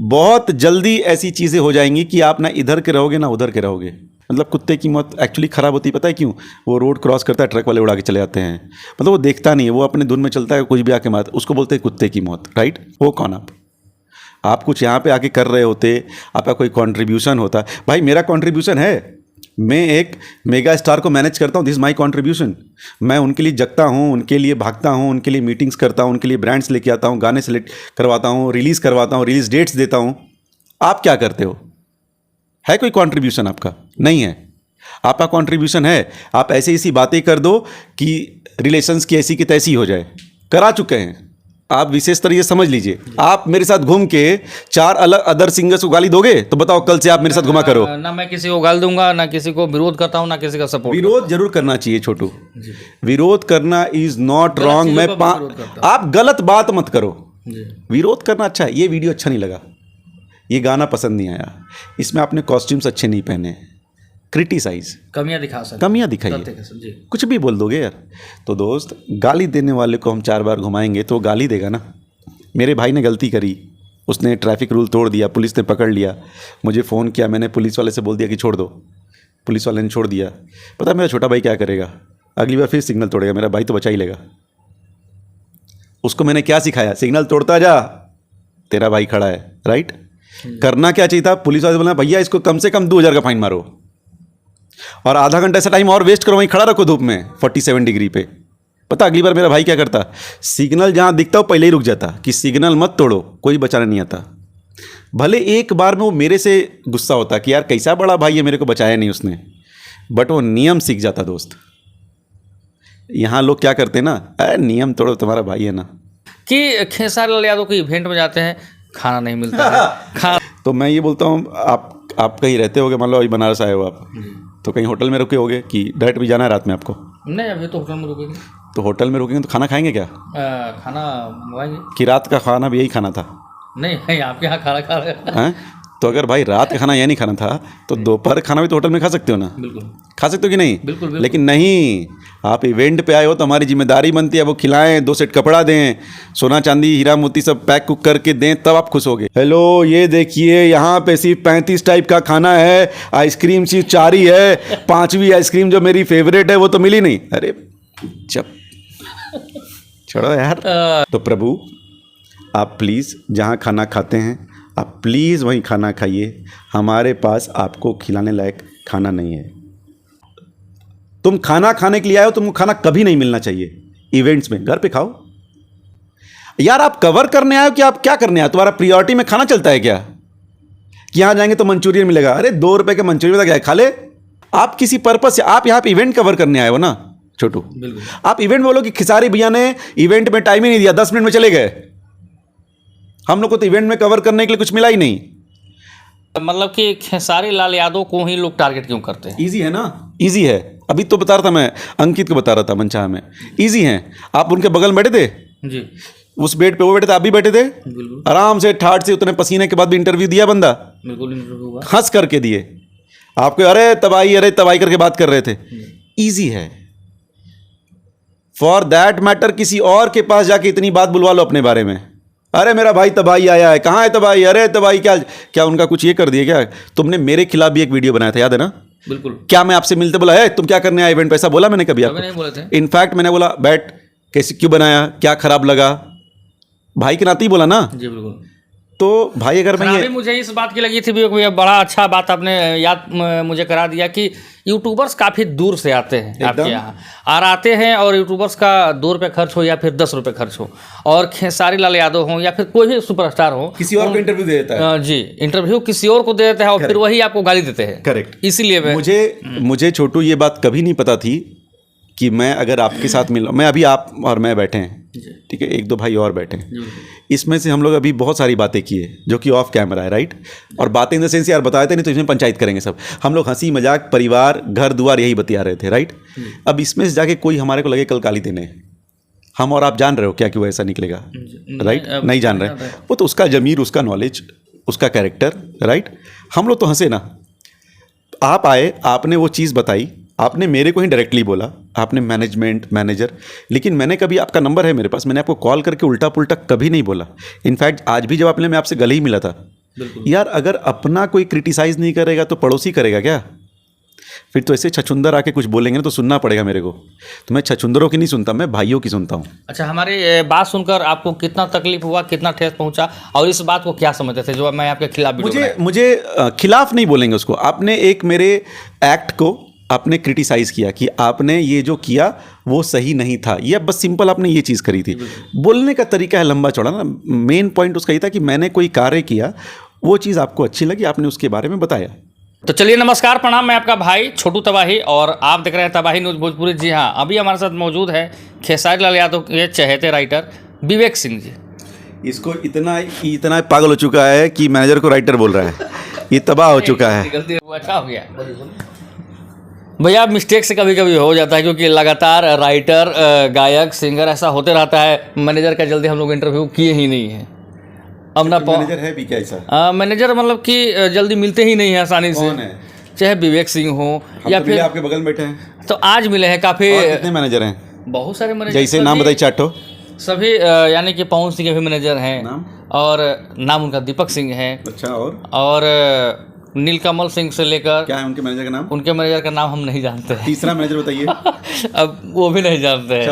बहुत जल्दी ऐसी चीज़ें हो जाएंगी कि आप ना इधर के रहोगे ना उधर के रहोगे। मतलब कुत्ते की मौत एक्चुअली ख़राब होती है, पता है क्यों? वो रोड क्रॉस करता है, ट्रक वाले उड़ा के चले जाते हैं। मतलब वो देखता नहीं है, वो अपने धुन में चलता है, कुछ भी आके मारता, उसको बोलते हैं कुत्ते की मौत, राइट? वो कौन आप कुछ यहाँ पे आके कर रहे होते, आपका कोई कंट्रीब्यूशन होता। भाई मेरा कंट्रीब्यूशन है, मैं एक मेगा स्टार को मैनेज करता हूँ, दिस माय कंट्रीब्यूशन। मैं उनके लिए जगता हूँ, उनके लिए भागता हूँ, उनके लिए मीटिंग्स करता हूँ, उनके लिए ब्रांड्स लेके आता हूँ, गाने सेलेक्ट करवाता हूँ, रिलीज़ करवाता हूँ, रिलीज़ डेट्स देता हूँ। आप क्या करते हो? है कोई कंट्रीब्यूशन आपका? नहीं है। आपका कंट्रीब्यूशन है, आप ऐसी ऐसी बातें कर दो कि रिलेशंस की ऐसी की तैसी हो जाए। करा चुके हैं आप, विशेष तरीके समझ लीजिए। आप मेरे साथ घूम के 4 अलग अदर सिंगर्स को गाली दोगे तो बताओ कल से आप मेरे साथ घुमा करो। ना मैं किसी को गाली दूंगा, ना किसी को विरोध करता हूँ, ना किसी का सपोर्ट। विरोध जरूर करना चाहिए छोटू, विरोध करना इज नॉट रॉन्ग। मैं आप गलत बात मत करो, विरोध करना अच्छा है। ये वीडियो अच्छा नहीं लगा, ये गाना पसंद नहीं आया, इसमें आपने कॉस्ट्यूम्स अच्छे नहीं पहने, क्रिटिसाइज, कमियां दिखा सकते, कमियां दिखाइए, कुछ भी बोल दोगे यार। तो दोस्त, गाली देने वाले को हम 4 बार घुमाएंगे तो गाली देगा ना। मेरे भाई ने गलती करी, उसने ट्रैफिक रूल तोड़ दिया, पुलिस ने पकड़ लिया, मुझे फ़ोन किया, मैंने पुलिस वाले से बोल दिया कि छोड़ दो, पुलिस वाले ने छोड़ दिया। पता है मेरा छोटा भाई क्या करेगा? अगली बार फिर सिग्नल तोड़ेगा। मेरा भाई तो बचा ही लेगा। उसको मैंने क्या सिखाया? सिग्नल तोड़ता जा, तेरा भाई खड़ा है, राइट? करना क्या चाहिए था? पुलिस वाले बोला भैया इसको कम से कम 2000 का फाइन मारो और आधा घंटा ऐसा टाइम और वेस्ट करो, वहीं खड़ा रखो धूप में 47 डिग्री पे। पता अगली बार मेरा भाई क्या करता? सिग्नल जहाँ दिखता हो पहले ही रुक जाता कि सिग्नल मत तोड़ो, कोई बचाना नहीं आता। भले एक बार में वो मेरे से गुस्सा होता कि यार कैसा बड़ा भाई है, मेरे को बचाया नहीं उसने, बट वो नियम सीख जाता दोस्त। यहाँ लोग क्या करते हैं ना, अरे नियम तोड़ो, तुम्हारा भाई है ना। कि खेसारी लाल यादव के इवेंट में जाते हैं, खाना नहीं मिलता है। तो मैं ये बोलता हूँ, आप कहीं रहते होगे, मान लो अभी बनारस आए हो आप, तो कहीं होटल में रुके होगे कि डायरेक्ट भी जाना है रात में आपको? नहीं, अभी तो होटल में रुकेंगे। तो होटल में रुकेंगे तो खाना खाएंगे क्या? खाना मंगवाएंगे। कि रात का खाना भी यही खाना था? नहीं, आपके यहाँ खाना खा रहे हैं? तो अगर भाई रात का खाना यह नहीं खाना था तो दोपहर खाना भी तो होटल में खा सकते हो ना? बिल्कुल खा सकते हो कि नहीं? बिल्कुल। लेकिन नहीं, आप इवेंट पे आए हो तो हमारी जिम्मेदारी बनती है वो खिलाएं, 2 सेट कपड़ा दें, सोना चांदी हीरा मोती सब पैक कुक करके दें, तब आप खुश होगे। हेलो, ये देखिए यहाँ पे सिर्फ 35 टाइप का खाना है, आइसक्रीम सिर्फ 4 ही है, 5वीं आइसक्रीम जो मेरी फेवरेट है वो तो मिली नहीं। अरे जब छोड़ो यार। तो प्रभु, आप प्लीज़ जहाँ खाना खाते हैं आप प्लीज़ वहीं खाना खाइए, हमारे पास आपको खिलाने लायक खाना नहीं है। तुम खाना खाने के लिए आए हो, तुमको खाना कभी नहीं मिलना चाहिए इवेंट्स में, घर पे खाओ यार। आप कवर करने आए हो कि आप क्या करने आए? तुम्हारा प्रियोरिटी में खाना चलता है क्या कि यहाँ जाएंगे तो मंचूरियन मिलेगा? अरे 2 रुपए के मंचूरियन में क्या है, खा ले। आप किसी पर्पस से, आप यहाँ पे इवेंट कवर करने आए हो ना छोटू। आप इवेंट बोलो कि खिसारी भैया ने इवेंट में टाइम ही नहीं दिया, 10 मिनट में चले गए। हम लोग को तो इवेंट में कवर करने के लिए कुछ मिला ही नहीं। मतलब कि खेसारी लाल यादव को ही लोग टारगेट क्यों करते हैं? इजी है ना, इजी है। अभी तो बता रहा था मैं, अंकित को बता रहा था मनचाहा में, इजी हैं। आप उनके बगल में बैठे थे जी, उस बेड पे वो बैठे थे, आप भी बैठे थे, आराम से ठाट से, उतने पसीने के बाद भी इंटरव्यू दिया बंदा, बिल्कुल इंटरव्यू हुआ, हंस करके दिए। आपको अरे तबाही करके बात कर रहे थे। इजी है। फॉर दैट मैटर किसी और के पास जाके इतनी बात बुलवा लो अपने बारे में, अरे मेरा भाई तबाही आया है, कहाँ है तबाही, अरे तबाही क्या उनका कुछ ये कर दिया क्या? तुमने मेरे खिलाफ भी एक वीडियो बनाया था, याद है ना? बिल्कुल। क्या मैं आपसे मिलते बोला है तुम क्या करने आए इवेंट पे? ऐसा बोला मैंने कभी आपको? नहीं बोले थे। इनफैक्ट मैंने बोला बैठ, कैसे क्यों बनाया, क्या खराब लगा, भाई के नाते ही बोला ना। जी बिल्कुल। तो भाई अगर मैं मुझे इस बात की लगी थी भी, बड़ा अच्छा बात आपने याद मुझे करा दिया कि यूट्यूबर्स काफ़ी दूर से आते हैं आपके यहाँ, और आते हैं और यूट्यूबर्स का 2 रुपये खर्च हो या फिर 10 रुपये खर्च हो, और खेसारी लाल यादव हो या फिर कोई भी सुपरस्टार हो, किसी और को इंटरव्यू दे देता है। जी, इंटरव्यू किसी और को दे देता है और फिर वही आपको गाली देते हैं। करेक्ट। इसीलिए मुझे छोटू ये बात कभी नहीं पता थी कि मैं अगर आपके साथ मिल, मैं अभी आप और मैं बैठे हैं, ठीक है, 1-2 भाई और बैठे हैं, इसमें से हम लोग अभी बहुत सारी बातें किए जो कि ऑफ कैमरा है, राइट? और बातें इन द सेंस यार बताते नहीं तो इसमें पंचायत करेंगे सब, हम लोग हंसी मजाक परिवार घर दुआर यही बतिया रहे थे, राइट? अब इसमें से जाके कोई हमारे को लगे कल गाली देने, हम और आप जान रहे हो क्या कि वो ऐसा निकलेगा, राइट? नहीं जान रहे, वो तो उसका जमीर, उसका नॉलेज, उसका कैरेक्टर, राइट? हम लोग तो हंसे ना। आप आए, आपने वो चीज़ बताई, आपने मेरे को ही डायरेक्टली बोला, आपने मैनेजर, लेकिन मैंने कभी, आपका नंबर है मेरे पास, मैंने आपको कॉल करके उल्टा पुल्टा कभी नहीं बोला। इनफैक्ट आज भी जब आपने, मैं आपसे गले ही मिला था, बिल्कुल। यार अगर अपना कोई क्रिटिसाइज नहीं करेगा तो पड़ोसी करेगा क्या? फिर तो ऐसे छछुंदर आके कुछ बोलेंगे ना तो सुनना पड़ेगा मेरे को। तो मैं छछुंदरों की नहीं सुनता, मैं भाइयों की सुनता हूँ। अच्छा, हमारी बात सुनकर आपको कितना तकलीफ हुआ, कितना ठेस पहुंचा, और इस बात को क्या समझते थे जो मैं आपके खिलाफ वीडियो मुझे खिलाफ नहीं बोलेंगे उसको। आपने एक मेरे एक्ट को आपने क्रिटिसाइज़ किया कि आपने ये जो किया वो सही नहीं था, ये बस सिंपल आपने ये चीज़ करी थी। बोलने का तरीका है लंबा चौड़ा ना। मेन पॉइंट उसका ये था कि मैंने कोई कार्य किया, वो चीज़ आपको अच्छी लगी, आपने उसके बारे में बताया। तो चलिए, नमस्कार, प्रणाम, मैं आपका भाई छोटू तबाही और आप देख रहे हैं तबाही न्यूज़ भोजपुरी। जी हाँ, अभी हमारे साथ मौजूद है खेसारी लाल यादव के चहेते राइटर विवेक सिंह जी। इसको इतना पागल हो चुका है कि मैनेजर को राइटर बोल रहा है, ये तबाह हो चुका है। गलती अच्छा हो गया भैया, मिस्टेक से कभी कभी हो जाता है, क्योंकि लगातार राइटर, गायक, सिंगर ऐसा होते रहता है। मैनेजर का जल्दी हम लोग इंटरव्यू किए ही नहीं है। अब ना मैनेजर है भी क्या ऐसा? मैनेजर मतलब कि जल्दी मिलते ही नहीं है आसानी से। कौन है? चाहे विवेक सिंह हो या तो फिर आपके बगल में बैठे हैं, तो आज मिले हैं काफ़ी। कितने मैनेजर हैं? बहुत सारे मैनेजर, जैसे नाम बताइए चाटो। सभी यानी कि पवन सिंह के भी मैनेजर हैं। नाम? और नाम उनका दीपक सिंह है। अच्छा, और नीलकमल सिंह से लेकर, क्या है उनके मैनेजर का नाम? उनके मैनेजर का नाम हम नहीं जानते हैं। तीसरा मैनेजर बताइए। अब वो भी नहीं जानते हैं।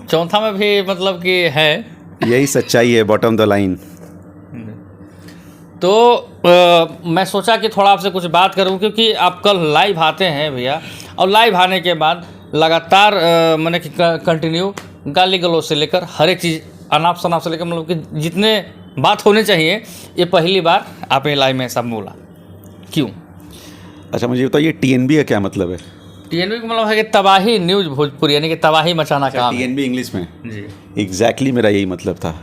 चौथा में भी मतलब कि है। यही सच्चाई है, बॉटम द लाइन। तो मैं सोचा कि थोड़ा आपसे कुछ बात करूं, क्योंकि आप कल लाइव आते हैं भैया, और लाइव आने के बाद लगातार मैंने कि कंटिन्यू गाली गलौज से लेकर हर एक चीज़, अनाप शनाप से लेकर, मतलब कि जितने बात होने चाहिए, ये पहली बार आपने लाइव में ऐसा बोला, क्यों? अच्छा, मुझे बताइए टीएनबी का क्या मतलब है? टीएनबी का मतलब है कि तबाही न्यूज़ भोजपुरी, यानी कि तबाही मचाना काम है। टीएनबी इंग्लिश में? जी, एग्जैक्टली मेरा यही मतलब था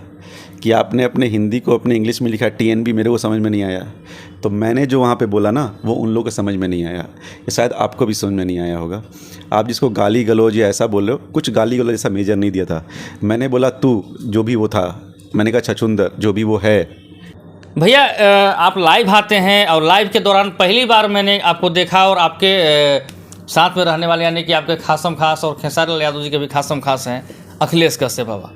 कि आपने अपने हिंदी को अपने इंग्लिश में लिखा, टीएनबी मेरे को समझ में नहीं आया। तो मैंने जो वहाँ पे बोला ना, वो उन लोगों को समझ में नहीं आया, ये शायद आपको भी समझ में नहीं आया होगा। आप जिसको गाली गलौज या ऐसा बोल रहे हो, कुछ गाली गलौज जैसा मेजर नहीं दिया था। मैंने बोला तू जो भी वो था, मैंने कहा छछुंदर जो भी वो है। भैया आप लाइव आते हैं, और लाइव के दौरान पहली बार मैंने आपको देखा, और आपके साथ में रहने वाले, यानी कि आपके खासम खास और खेसारी लाल यादव जी के भी खासम खास हैं, अखिलेश कश्यप बाबा।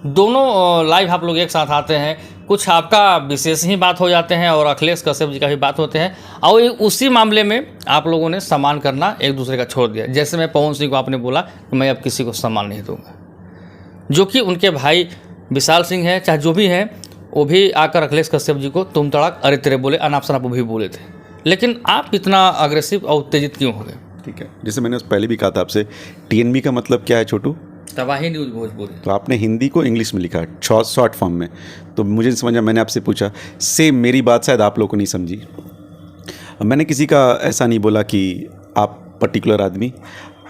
दोनों लाइव आप लोग एक साथ आते हैं, कुछ आपका विशेष ही बात हो जाते हैं, और अखिलेश कश्यप जी का भी बात होते हैं, और उसी मामले में आप लोगों ने सम्मान करना एक दूसरे का छोड़ दिया। जैसे मैं पवन सिंह को आपने बोला कि मैं अब किसी को सम्मान नहीं दूंगा, जो कि उनके भाई विशाल सिंह हैं, चाहे जो भी हैं, वो भी आकर अखिलेश कश्यप जी को तुम तड़ाक अरे तेरे बोले, अनाप शनाप भी बोले थे। लेकिन आप इतना अग्रेसिव और उत्तेजित क्यों हो गए? ठीक है, जैसे मैंने पहले भी कहा था आपसे, टीएनबी का मतलब क्या है छोटू? तबाही न्यूज़ भोजपुरी। तो आपने हिंदी को इंग्लिश में लिखा, शॉर्ट फॉर्म में, तो मुझे समझा, मैंने आपसे पूछा, सेम मेरी बात शायद आप लोगों को नहीं समझी। मैंने किसी का ऐसा नहीं बोला कि आप पर्टिकुलर आदमी।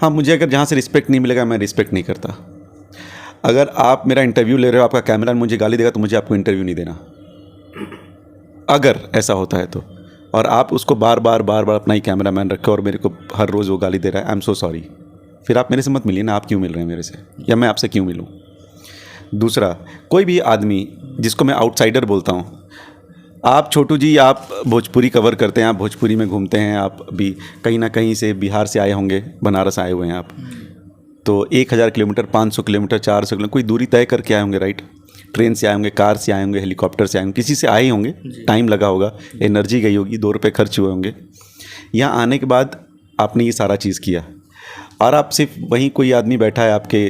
हाँ, मुझे अगर जहाँ से रिस्पेक्ट नहीं मिलेगा मैं रिस्पेक्ट नहीं करता। अगर आप मेरा इंटरव्यू ले रहे हो, आपका कैमरा मुझे गाली देगा, तो मुझे आपको इंटरव्यू नहीं देना, अगर ऐसा होता है तो। और आप उसको बार बार अपना ही कैमरा मैन रखो और मेरे को हर रोज़ वो गाली दे रहा है, आई एम सो सॉरी। फिर आप मेरे से मत मिलिए ना, आप क्यों मिल रहे हैं मेरे से, या मैं आपसे क्यों मिलूं? दूसरा, कोई भी आदमी जिसको मैं आउटसाइडर बोलता हूं, आप छोटू जी, आप भोजपुरी कवर करते हैं, आप भोजपुरी में घूमते हैं, आप भी कहीं ना कहीं से बिहार से आए होंगे, बनारस आए हुए हैं आप, तो 1000 किलोमीटर, 500 किलोमीटर, 400 किलोमीटर कोई दूरी तय करके आए होंगे, राइट? ट्रेन से आए होंगे, कार से आए होंगे, हेलीकॉप्टर से आए होंगे, किसी से आए ही होंगे, टाइम लगा होगा, एनर्जी गई होगी, 2 रुपये खर्च हुए होंगे। यहाँ आने के बाद आपने ये सारा चीज़ किया, और आप सिर्फ वहीं कोई आदमी बैठा है आपके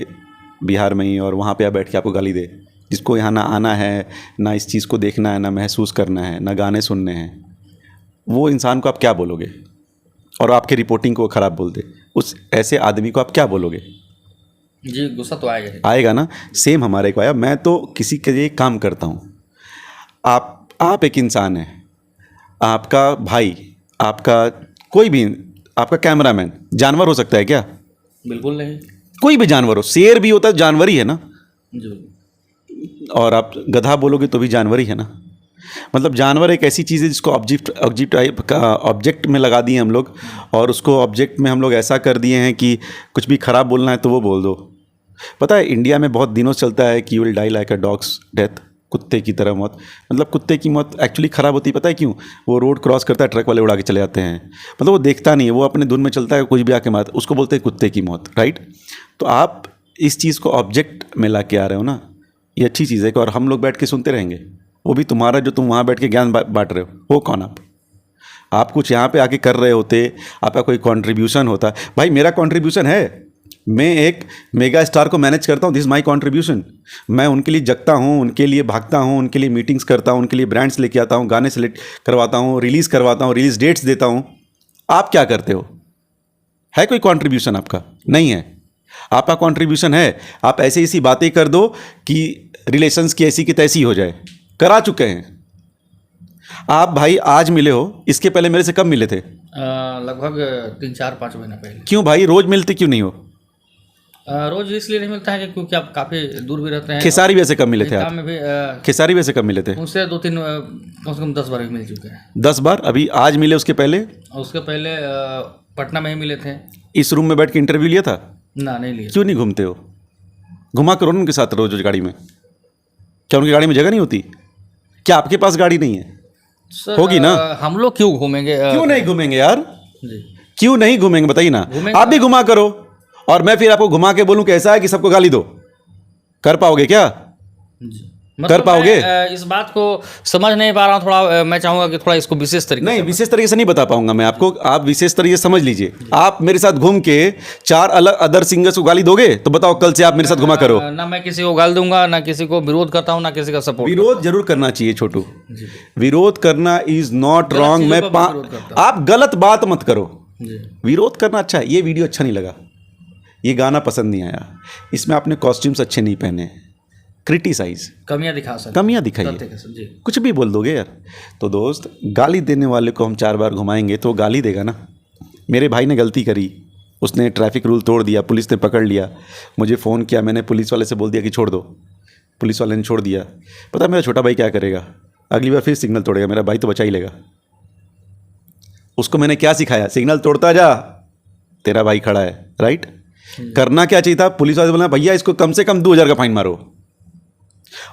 बिहार में ही, और वहाँ पे आप बैठ के आपको गाली दे, जिसको यहाँ ना आना है, ना इस चीज़ को देखना है, ना महसूस करना है, ना गाने सुनने हैं, वो इंसान को आप क्या बोलोगे? और आपके रिपोर्टिंग को ख़राब बोल दे, उस ऐसे आदमी को आप क्या बोलोगे? जी, गुस्सा तो आएगा ना। सेम हमारे को आया। मैं तो किसी के लिए काम करता हूँ, आप एक इंसान है, आपका भाई, आपका कोई भी, आपका कैमरामैन जानवर हो सकता है क्या? बिल्कुल नहीं। कोई कोई भी जानवर हो, शेर भी होता है, जानवर ही है ना। जी। और आप गधा बोलोगे तो भी जानवर ही है ना। मतलब जानवर एक ऐसी चीज़ है जिसको ऑब्जेक्ट में लगा दिए हम लोग, और उसको ऑब्जेक्ट में हम लोग ऐसा कर दिए हैं कि कुछ भी ख़राब बोलना है तो वो बोल दो। पता है इंडिया में बहुत दिनों से चलता है कि you will die like a dog's death, कुत्ते की तरह मौत। मतलब कुत्ते की मौत एक्चुअली ख़राब होती है, पता है क्यों? वो रोड क्रॉस करता है, ट्रक वाले उड़ा के चले जाते हैं, मतलब वो देखता नहीं है, वो अपने धुन में चलता है, कुछ भी आके मारता, उसको बोलते हैं कुत्ते की मौत, राइट? तो आप इस चीज़ को ऑब्जेक्ट में ला के आ रहे हो ना, ये अच्छी चीज़ है कि, और हम लोग बैठ के सुनते रहेंगे। वो भी तुम्हारा जो तुम वहाँ बैठ के ज्ञान बांट रहे हो, वो कौन आप कुछ यहाँ पे आके कर रहे होते, आपका कोई कंट्रीब्यूशन होता। भाई मेरा कंट्रीब्यूशन है, मैं एक मेगा स्टार को मैनेज करता हूँ, दिस माय कंट्रीब्यूशन। मैं उनके लिए जगता हूँ, उनके लिए भागता हूँ, उनके लिए मीटिंग्स करता हूँ, उनके लिए ब्रांड्स लेके आता हूँ, गाने सेलेक्ट करवाता हूँ, रिलीज़ करवाता हूँ, रिलीज़ डेट्स देता हूँ। आप क्या करते हो? है कोई कंट्रीब्यूशन आपका? नहीं है। आपका कंट्रीब्यूशन है आप ऐसी ऐसी बातें कर दो कि रिलेशंस की ऐसी की तैसी हो जाए। करा चुके हैं आप। भाई आज मिले हो, इसके पहले मेरे से कब मिले थे? लगभग 3-4-5 महीने पहले। क्यों भाई रोज मिलते क्यों नहीं हो? रोज इसलिए नहीं मिलता है कि क्योंकि आप काफ़ी दूर भी रहते हैं। खेसारी वैसे कब मिले थे आप? में भी खेसारी वैसे कब मिले थे? उनसे 2-3 कम से कम 10 बार भी मिल चुके हैं। 10 बार? अभी आज मिले, उसके पहले? उसके पहले पटना में ही मिले थे। इस रूम में बैठ के इंटरव्यू लिया था? ना, नहीं लिया। क्यों नहीं घूमते हो? घुमा करो ना उनके साथ रोज रोज गाड़ी में। क्या उनकी गाड़ी में जगह नहीं होती? क्या आपके पास गाड़ी नहीं है? सर, होगी ना। हम लोग क्यों घूमेंगे? क्यों नहीं घूमेंगे यार? जी, क्यों नहीं घूमेंगे बताइए ना। आप भी घुमा करो और मैं फिर आपको घुमा के बोलूं कैसा है कि सबको गाली दो। कर पाओगे क्या? जी। कर पाओगे? मैं इस बात को समझ नहीं पा रहा हूँ थोड़ा। मैं चाहूँगा कि थोड़ा इसको विशेष तरीके नहीं, से विशेष तरीके से नहीं बता पाऊंगा मैं आपको। आप विशेष तरीके से समझ लीजिए। आप मेरे साथ घूम के 4 अलग अदर सिंगर्स को गाली दोगे तो बताओ कल से आप मेरे साथ घुमा करो। ना मैं किसी को गाल दूंगा, ना किसी को विरोध करता हूँ, ना किसी का सपोर्ट। विरोध जरूर करना चाहिए छोटू, विरोध करना इज नॉट रॉन्ग। आप गलत बात मत करो। विरोध करना अच्छा है। ये वीडियो अच्छा नहीं लगा, ये गाना पसंद नहीं आया, इसमें आपने कॉस्ट्यूम्स अच्छे नहीं पहने, क्रिटिसाइज, कमियां दिखा सकते, कमियां दिखाइए, कुछ भी बोल दोगे यार। तो दोस्त, गाली देने वाले को हम 4 बार घुमाएंगे तो गाली देगा ना। मेरे भाई ने गलती करी, उसने ट्रैफिक रूल तोड़ दिया, पुलिस ने पकड़ लिया, मुझे फ़ोन किया, मैंने पुलिस वाले से बोल दिया कि छोड़ दो, पुलिस वाले ने छोड़ दिया। पता है मेरा छोटा भाई क्या करेगा? अगली बार फिर सिग्नल तोड़ेगा। मेरा भाई तो बचा ही लेगा। उसको मैंने क्या सिखाया? सिग्नल तोड़ता जा, तेरा भाई खड़ा है, राइट। करना क्या चाहिए था? पुलिस वाले बोला भैया इसको कम से कम 2000 का फाइन मारो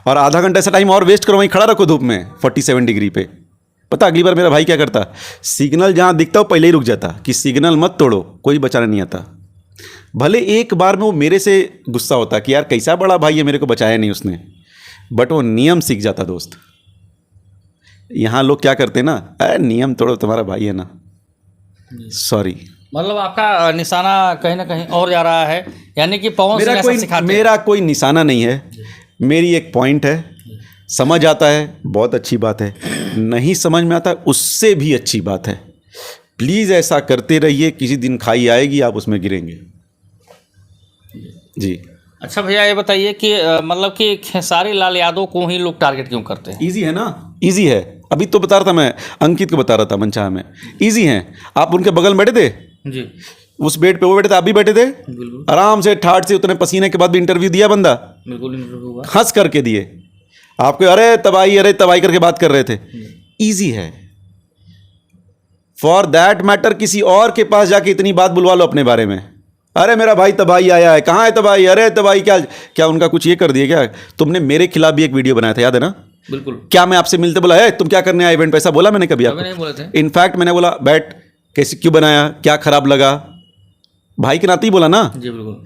और आधा घंटा ऐसा टाइम और वेस्ट करो, वहीं खड़ा रखो धूप में 47 डिग्री पे। पता अगली बार मेरा भाई क्या करता? सिग्नल जहाँ दिखता हो पहले ही रुक जाता कि सिग्नल मत तोड़ो, कोई बचाने नहीं आता। भले एक बार में वो मेरे से गुस्सा होता कि यार कैसा बड़ा भाई है, मेरे को बचाया नहीं उसने, बट वो नियम सीख जाता दोस्त। यहाँ लोग क्या करते हैं ना, अरे नियम तोड़ो, तुम्हारा भाई है ना, सॉरी। मतलब आपका निशाना कहीं ना कहीं और जा रहा है, यानी कि पवन सिंह ऐसा सिखाते हैं। मेरा कोई निशाना नहीं है, मेरी एक पॉइंट है। समझ आता है बहुत अच्छी बात है, नहीं समझ में आता उससे भी अच्छी बात है। प्लीज़ ऐसा करते रहिए, किसी दिन खाई आएगी आप उसमें गिरेंगे जी। अच्छा भैया ये बताइए कि मतलब कि खेसारी लाल यादव को ही लोग टारगेट क्यों करते हैं? इजी है ना, इजी है। अभी तो बता रहा था मैं, अंकित को बता रहा था मनचाहा में, इजी हैं। आप उनके बगल में बैठे थे जी, उस बेड पे वो बैठे थे, आप भी बैठे थे, बिल्कुल आराम से ठाठ से उतने पसीने के बाद भी इंटरव्यू दिया बंदा, बिल्कुल इंटरव्यू हुआ, हंस करके दिए। आपको अरे तबाही करके बात कर रहे थे। इजी है। फॉर दैट मैटर किसी और के पास जाके इतनी बात बुलवा लो अपने बारे में, अरे मेरा भाई तबाही आया है, कहाँ है तबाही, अरे तबाही क्या उनका कुछ ये कर दिया क्या? तुमने मेरे खिलाफ भी एक वीडियो बनाया था, याद है ना? बिल्कुल। क्या मैं आपसे मिलते बोला है तुम क्या करने आए इवेंट पे? ऐसा बोला मैंने कभी आपको? नहीं बोले थे। इनफैक्ट मैंने बोला बैठ, कैसे क्यों बनाया, क्या खराब लगा, भाई के नाते ही बोला ना। जी बिल्कुल।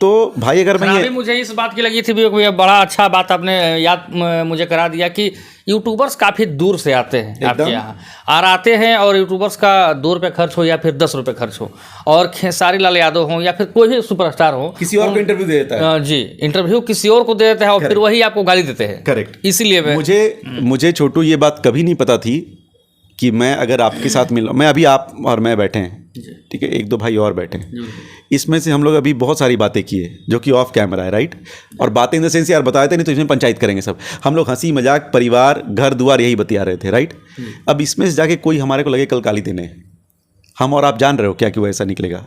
तो भाई अगर मैं खराबी मुझे इस बात की लगी थी भी, बड़ा अच्छा बात आपने याद मुझे करा दिया कि यूट्यूबर्स काफ़ी दूर से आते हैं आपके यहाँ, और आते हैं और यूट्यूबर्स का 2 रुपये खर्च हो या फिर 10 रुपये खर्च हो, और खेसारी लाल यादव हो या फिर कोई भी सुपरस्टार हो, किसी और को इंटरव्यू दे देता है। जी, इंटरव्यू किसी और को दे देता है और फिर वही आपको गाली देते हैं। करेक्ट। इसीलिए मुझे छोटू ये बात कभी नहीं पता थी कि मैं अगर आपके साथ मिल, मैं अभी आप और मैं बैठे हैं, ठीक है, 1-2 भाई और बैठे हैं, इसमें से हम लोग अभी बहुत सारी बातें किए जो कि ऑफ कैमरा है, राइट। और बातें इन द सेंस यार बताए थे नहीं तो इसमें पंचायत करेंगे सब। हम लोग हंसी मजाक परिवार घर दुआर यही बतिया रहे थे, राइट। अब इसमें से जाके कोई हमारे को लगे कल गाली देने, हम और आप जान रहे हो क्या कि वो ऐसा निकलेगा,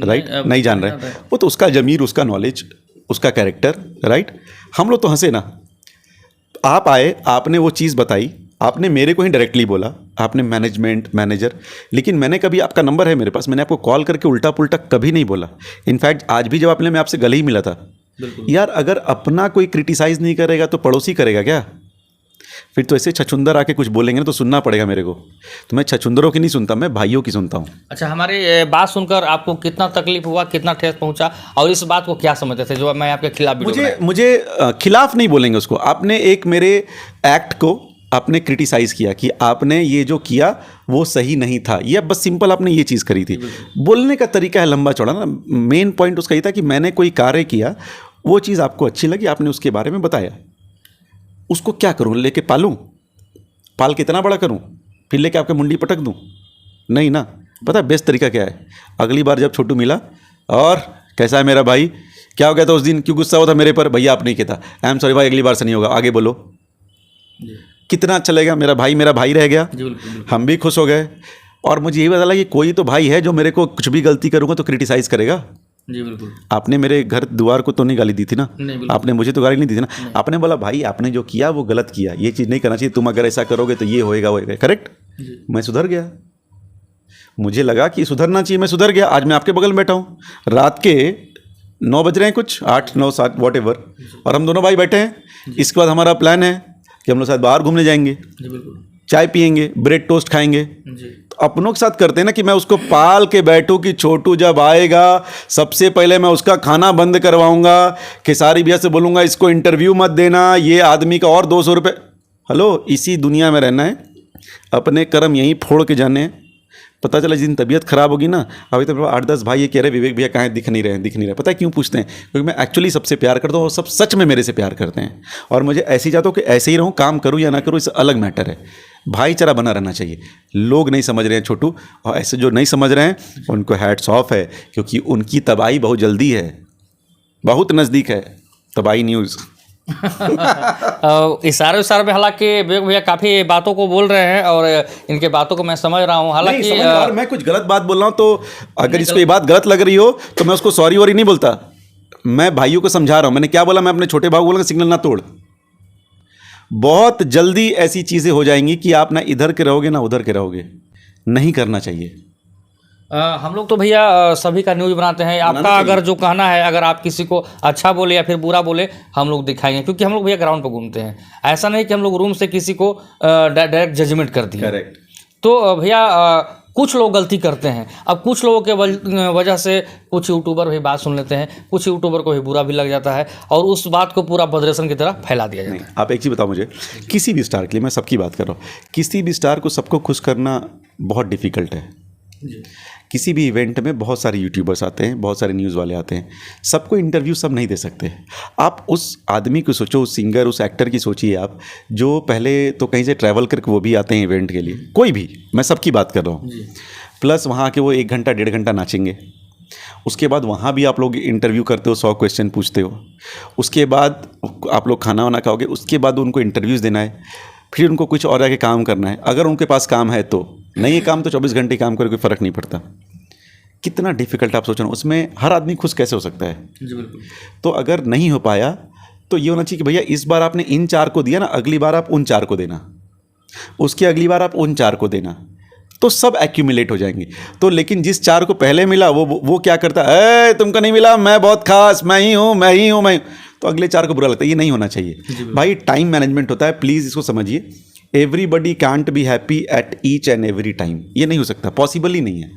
राइट? नहीं जान रहे, वो तो उसका ज़मीर, उसका नॉलेज, उसका कैरेक्टर, राइट। हम लोग तो हंसे ना। आप आए, आपने वो चीज़ बताई, आपने मेरे को ही डायरेक्टली बोला, आपने मैनेजर, लेकिन मैंने कभी, आपका नंबर है मेरे पास, मैंने आपको कॉल करके उल्टा पुल्टा कभी नहीं बोला। इनफैक्ट आज भी जब आपने, मैं आपसे गले ही मिला था यार। अगर अपना कोई क्रिटिसाइज़ नहीं करेगा तो पड़ोसी करेगा क्या? फिर तो ऐसे छछुंदर आके कुछ बोलेंगे ना तो सुनना पड़ेगा मेरे को। तो मैं छछुंदरों की नहीं सुनता, मैं भाइयों की सुनता हूँ। अच्छा, हमारी बात सुनकर आपको कितना तकलीफ हुआ, कितना ठेस पहुंचा, और इस बात को क्या समझते थे जो मैं आपके खिलाफ वीडियो मुझे खिलाफ नहीं बोलेंगे उसको। आपने एक मेरे एक्ट को आपने क्रिटिसाइज़ किया कि आपने ये जो किया वो सही नहीं था, ये बस सिंपल आपने ये चीज़ करी थी। बोलने का तरीका है लंबा चौड़ा ना, मेन पॉइंट उसका ये था कि मैंने कोई कार्य किया, वो चीज़ आपको अच्छी लगी, आपने उसके बारे में बताया। उसको क्या करूँ, लेके पालूँ, पाल के इतना बड़ा करूँ, फिर लेके आपके मुंडी पटक दूँ? नहीं ना। पता है बेस्ट तरीका क्या है? अगली बार जब छोटू मिला, और कैसा है मेरा भाई, क्या हो गया था उस दिन, क्यों गुस्सा हुआ था मेरे पर? भैया आप नहीं कहता, आई एम सॉरी भाई, अगली बार से नहीं होगा, आगे बोलो। कितना अच्छा लगेगा, मेरा भाई रह गया, हम भी खुश हो गए। और मुझे ये पता लगा कि कोई तो भाई है जो मेरे को कुछ भी गलती करूँगा तो क्रिटिसाइज़ करेगा। जी बिल्कुल। आपने मेरे घर द्वार को तो नहीं गाली दी थी ना, आपने मुझे तो गाली नहीं दी थी ना। आपने बोला भाई आपने जो किया वो गलत किया, ये चीज़ नहीं करना चाहिए, तुम अगर ऐसा करोगे तो ये होएगा। करेक्ट। मैं सुधर गया, मुझे लगा कि सुधरना चाहिए, मैं सुधर गया। आज मैं आपके बगल में बैठा हूँ, रात के 9 बज रहे हैं, कुछ 8, 9, 7 वॉट एवर, और हम दोनों भाई बैठे हैं। इसके बाद हमारा प्लान है कि हम लोग शायद बाहर घूमने जाएंगे, चाय पियेंगे, ब्रेड टोस्ट खाएंगे। तो अपनों के साथ करते हैं ना कि मैं उसको पाल के बैठूं कि छोटू जब आएगा सबसे पहले मैं उसका खाना बंद करवाऊंगा, खेसारी भैया से बोलूँगा इसको इंटरव्यू मत देना, ये आदमी का और 200 रुपये। हेलो, इसी दुनिया में रहना है, अपने कर्म यहीं फोड़ के जाने हैं। पता चला जिस दिन तबीयत खराब होगी ना, अभी तक 8-10 भाई ये कह रहे विवेक भैया कहाँ हैं, दिख नहीं रहे। पता है क्यों पूछते हैं? क्योंकि मैं एक्चुअली सबसे प्यार करता हूँ और सब सच में मेरे से प्यार करते हैं। और मुझे ऐसे ही चाहता हूँ कि ऐसे ही रहूँ, काम करूँ या ना करूँ इससे अलग मैटर है, भाईचारा बना रहना चाहिए। लोग नहीं समझ रहे हैं छोटू, और ऐसे जो नहीं समझ रहे हैं उनको हैट्स ऑफ है, क्योंकि उनकी तबाही बहुत जल्दी है, बहुत नज़दीक है तबाही न्यूज़। इशारे में हालांकि विवेक भैया काफ़ी बातों को बोल रहे हैं और इनके बातों को मैं समझ रहा हूँ। हालांकि मैं कुछ गलत बात बोल रहा हूँ तो अगर इसको ये बात गलत लग रही हो तो मैं उसको सॉरी वॉरी नहीं बोलता, मैं भाइयों को समझा रहा हूँ। मैंने क्या बोला? मैं अपने छोटे भाई को बोला सिग्नल ना तोड़। बहुत जल्दी ऐसी चीज़ें हो जाएंगी कि आप ना इधर के रहोगे ना उधर के रहोगे, नहीं करना चाहिए। हम लोग तो भैया सभी का न्यूज़ बनाते हैं। आपका अगर जो कहना है, अगर आप किसी को अच्छा बोले या फिर बुरा बोले, हम लोग दिखाएंगे, क्योंकि हम लोग भैया ग्राउंड पर घूमते हैं। ऐसा नहीं कि हम लोग रूम से किसी को डायरेक्ट जजमेंट कर दिए। करेक्ट। तो भैया कुछ लोग गलती करते हैं। अब कुछ लोगों के वजह से कुछ यूट्यूबर भी बात सुन लेते हैं, कुछ यूट्यूबर को भी बुरा भी लग जाता है और उस बात को पूरा बदरेशन की तरह फैला दिया जाता है। आप एक चीज़ बताओ मुझे, किसी भी स्टार के लिए, मैं सबकी बात कर रहा हूँ, किसी भी स्टार को सबको खुश करना बहुत डिफ़िकल्ट है। किसी भी इवेंट में बहुत सारे यूट्यूबर्स आते हैं, बहुत सारे न्यूज़ वाले आते हैं, सबको इंटरव्यू सब नहीं दे सकते। आप उस आदमी को सोचो, उस सिंगर, उस एक्टर की सोचिए आप, जो पहले तो कहीं से ट्रैवल करके वो भी आते हैं इवेंट के लिए, कोई भी, मैं सबकी बात कर रहा हूँ। प्लस वहाँ के वो 1 घंटा 1.5 घंटा नाचेंगे, उसके बाद वहाँ भी आप लोग इंटरव्यू करते हो, 100 क्वेश्चन पूछते हो, उसके बाद आप लोग खाना वाना खाओगे, उसके बाद उनको इंटरव्यूज़ देना है, फिर उनको कुछ और आगे काम करना है। अगर उनके पास काम है तो नहीं है काम तो 24 घंटे काम करके कोई फ़र्क नहीं पड़ता। कितना डिफ़िकल्ट आप सोच रहे हो, उसमें हर आदमी खुश कैसे हो सकता है? जी बिल्कुल। तो अगर नहीं हो पाया तो ये होना चाहिए कि भैया इस बार आपने इन 4 को दिया ना, अगली बार आप उन 4 को देना, उसकी अगली बार आप उन 4 को देना, तो सब एक्यूमुलेट हो जाएंगे। तो लेकिन जिस 4 को पहले मिला वो क्या करता है, तुमको नहीं मिला, मैं बहुत खास, मैं ही हूँ, तो अगले 4 को बुरा लगता है। ये नहीं होना चाहिए भाई, टाइम मैनेजमेंट होता है, प्लीज़ इसको समझिए। Everybody cantt be happy at each and every time, ये नहीं हो सकता, पॉसिबल ही नहीं है।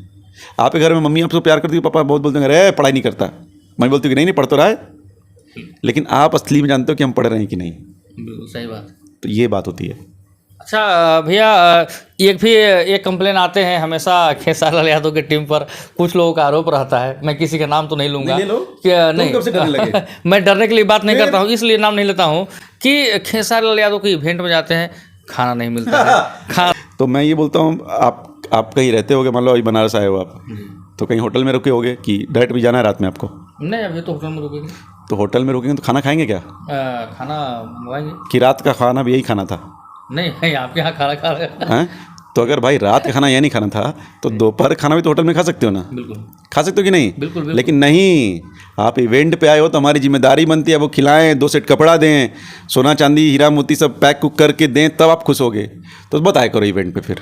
आपके घर में मम्मी आपसे प्यार करती है, पापा बहुत बोलते हैं अरे पढ़ाई नहीं करता, मैं बोलती हूँ कि नहीं पढ़ तो रहा है, लेकिन आप असली में जानते हो कि हम पढ़ रहे हैं कि नहीं। बिल्कुल सही बात। तो ये बात होती है। अच्छा भैया, एक कंप्लेन आते हैं हमेशा खेसारी लाल यादव की टीम पर, कुछ लोगों का आरोप रहता है, मैं किसी का नाम तो नहीं लूँगा, नहीं कब से डरने लगे? मैं डरने के लिए बात नहीं करता हूँ, इसलिए नाम नहीं लेता हूँ कि खेसारी लाल यादव के इवेंट में जाते हैं, खाना नहीं मिलता है। तो मैं ये बोलता हूँ, आप कहीं रहते होगे, मान लो अभी बनारस आए हो आप, तो कहीं होटल में रुके होगे कि डायरेक्ट भी जाना है रात में आपको? नहीं, अभी तो होटल में रुकेंगे। तो होटल में रुकेंगे तो खाना खाएंगे क्या? खाना मंगवाएंगे। कि रात का खाना भी यही खाना था? नहीं, आपके यहाँ खाना खा रहे हैं। तो अगर भाई रात का खाना यह नहीं खाना था तो दोपहर खाना भी तो होटल में खा सकते हो ना? बिल्कुल खा सकते हो कि नहीं? बिल्कुल। लेकिन नहीं, आप इवेंट पे आए हो तो हमारी जिम्मेदारी बनती है वो खिलाएं, 2 सेट कपड़ा दें, सोना चांदी हीरा मोती सब पैक कुक करके दें, तब आप खुश होगे। तो बताया करो इवेंट पे, फिर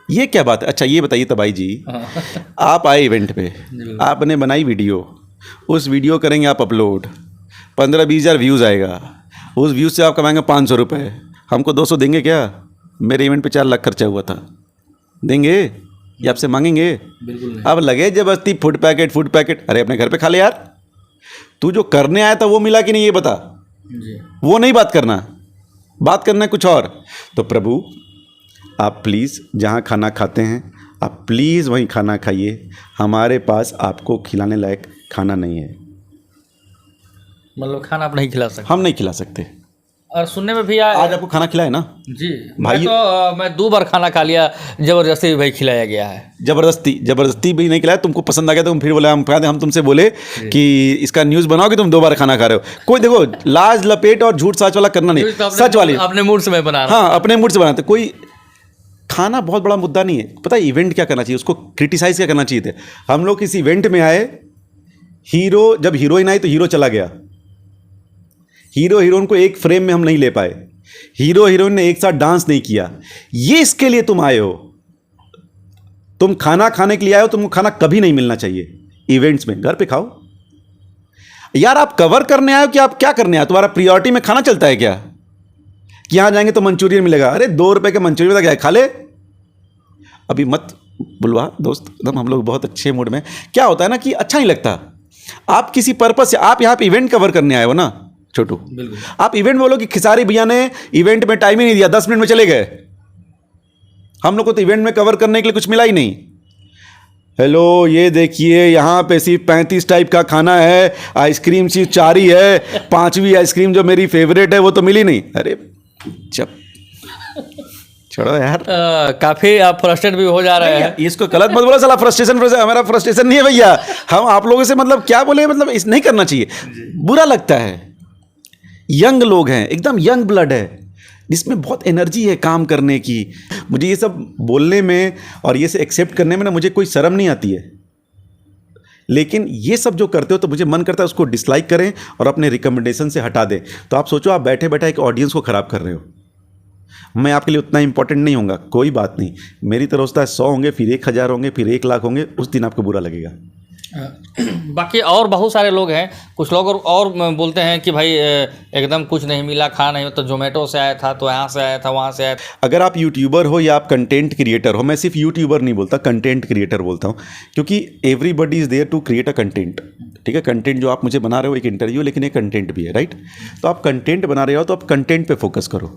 ये क्या बात है? अच्छा ये बताइए तबाई जी, आप आए इवेंट पे, आपने बनाई वीडियो, उस वीडियो करेंगे आप अपलोड, 15-20 हज़ार व्यूज़ आएगा, उस व्यूज़ से आप कमाएंगे 500 रुपये, हमको 200 देंगे क्या? मेरे इवेंट पे 4 लाख खर्चा हुआ था, देंगे या आपसे मांगेंगे? बिल्कुल नहीं। अब लगे जबरदस्ती फूड पैकेट, अरे अपने घर पे खा ले यार। तू जो करने आया था वो मिला कि नहीं ये बता। जी। वो नहीं बात करना है कुछ और। तो प्रभु आप प्लीज़ जहाँ खाना खाते हैं आप प्लीज़ वहीं खाना खाइए, हमारे पास आपको खिलाने लायक खाना नहीं है, मतलब खाना आप नहीं खिला सकते? हम नहीं खिला सकते। और सुनने में भी आया आज आपको खाना खिलाए ना जी भाई? मैं 2 बार खाना खा लिया, जबरदस्ती भी भाई खिलाया गया है। जबरदस्ती भी नहीं खिलाया, तुमको पसंद आ गया तो तुम फिर बोले हम तुमसे बोले कि इसका न्यूज़ बनाओ कि तुम 2 बार खाना खा रहे हो। कोई देखो लाज लपेट और झूठ साच वाला करना नहीं, सच वाली अपने मूड से मैं बना रहा हाँ अपने मूड से बनाते। कोई खाना बहुत बड़ा मुद्दा नहीं है, पता है इवेंट क्या करना चाहिए, उसको क्रिटिसाइज क्या करना चाहिए थे। हम लोग किसी इवेंट में आए, हीरो जब हीरोइन आई तो हीरो चला गया, हीरो हीरोइन को एक फ्रेम में हम नहीं ले पाए, हीरो हीरोइन ने एक साथ डांस नहीं किया। ये इसके लिए तुम आए हो, तुम खाना खाने के लिए आए हो, तुमको खाना कभी नहीं मिलना चाहिए इवेंट्स में। घर पे खाओ यार। आप कवर करने आए हो कि आप क्या करने आए? तुम्हारा प्रियोरिटी में खाना चलता है क्या कि यहां जाएंगे तो मंचूरियन मिलेगा? अरे 2 रुपए के मंचूरियन क्या है, खा ले। अभी मत बुलवा दोस्त, एकदम हम लोग बहुत अच्छे मूड में। क्या होता है ना कि अच्छा नहीं लगता। आप किसी पर्पस से, आप यहाँ पे इवेंट कवर करने आए हो ना छोटू, आप इवेंट बोलो कि खिसारी भैया ने इवेंट में टाइम ही नहीं दिया, 10 मिनट में चले गए। हम लोग को तो इवेंट में कवर करने के लिए कुछ मिला ही नहीं। हेलो ये देखिए यहाँ पे सिर्फ 35 टाइप का खाना है, आइसक्रीम सिर्फ 4 ही है, 5वीं आइसक्रीम जो मेरी फेवरेट है वो तो मिली नहीं। अरे जब छोड़ो यार। काफ़ी आप फ्रस्ट्रेट भी हो जा रहे हैं। इसको गलत मत बोला साला, फ्रस्ट्रेशन हमारा फ्रस्ट्रेशन नहीं है भैया। हम आप लोगों से मतलब क्या बोले, मतलब इस नहीं करना चाहिए, बुरा लगता है। यंग लोग हैं, एकदम यंग ब्लड है, जिसमें बहुत एनर्जी है काम करने की। मुझे ये सब बोलने में और ये से एक्सेप्ट करने में ना मुझे कोई शर्म नहीं आती है, लेकिन ये सब जो करते हो तो मुझे मन करता है उसको डिसलाइक करें और अपने रिकमेंडेशन से हटा दें। तो आप सोचो आप बैठे बैठे एक ऑडियंस को ख़राब कर रहे हो। मैं आपके लिए उतना इंपॉर्टेंट नहीं होऊंगा, कोई बात नहीं, मेरी तरफ से 100 होंगे, फिर 1000 होंगे, फिर 1 लाख होंगे, उस दिन आपको बुरा लगेगा। बाकी और बहुत सारे लोग हैं, कुछ लोग और बोलते हैं कि भाई एकदम कुछ नहीं मिला, खा नहीं, तो जोमेटो से आया था, तो यहाँ से आया था, वहाँ से आया था। अगर आप यूट्यूबर हो या आप कंटेंट क्रिएटर हो, मैं सिर्फ यूट्यूबर नहीं बोलता, कंटेंट क्रिएटर बोलता हूँ, क्योंकि everybody is there to create a content. ठीक है, कंटेंट जो आप मुझे बना रहे हो एक इंटरव्यू, लेकिन एक कंटेंट भी है, राइट? तो आप कंटेंट बना रहे हो तो आप कंटेंट पे फोकस करो।